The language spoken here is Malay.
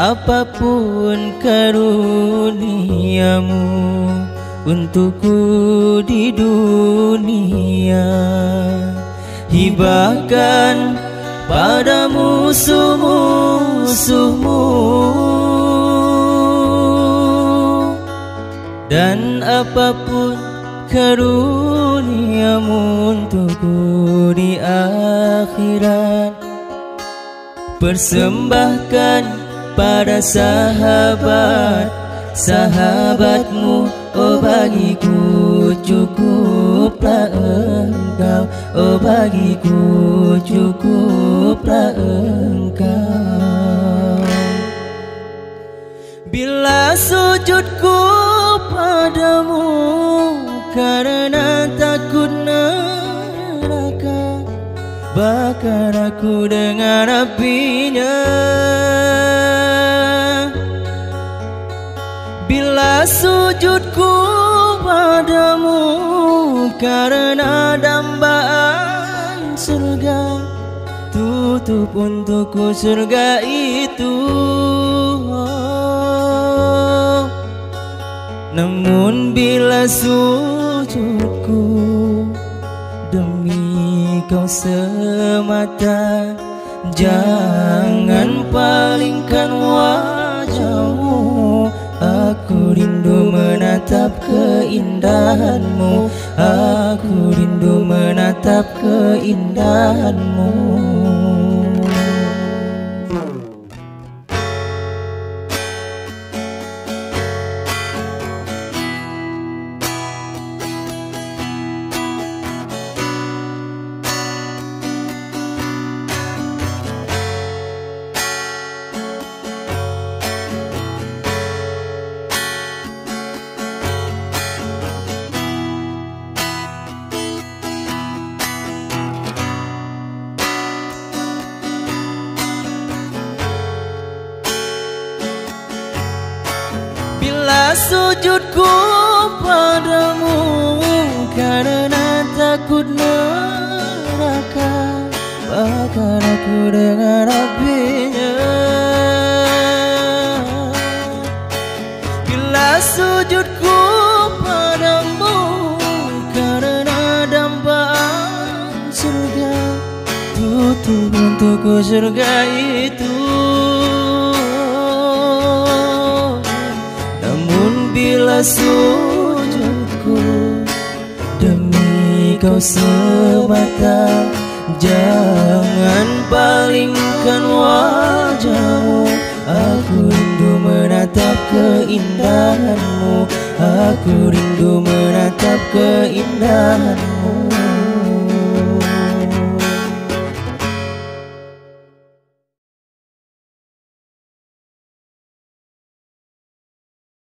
apapun karuniamu untukku di dunia, hibahkan pada musuh-musuhmu, dan apapun karuniamu untukku di akhirat, persembahkan pada sahabatmu. Oh bagiku cukuplah engkau, oh bagiku cukuplah engkau. Bila sujudku padamu karena takut neraka, bakar aku dengan apinya. Bila sujudku padamu karena dambaan surga, tutup untukku surga itu. Namun bila sujudku demi kau semata, jangan palingkan wajahmu. Aku rindu menatap keindahanmu, aku rindu menatap keindahanmu. Bila sujudku padamu karena takut neraka, bakar aku dengan apinya. Bila sujudku padamu karena dambaan surga, tutup untukku surga itu. Bila sujudku demi kau semata, jangan palingkan wajahmu. Aku rindu menatap keindahanmu, aku rindu menatap keindahanmu.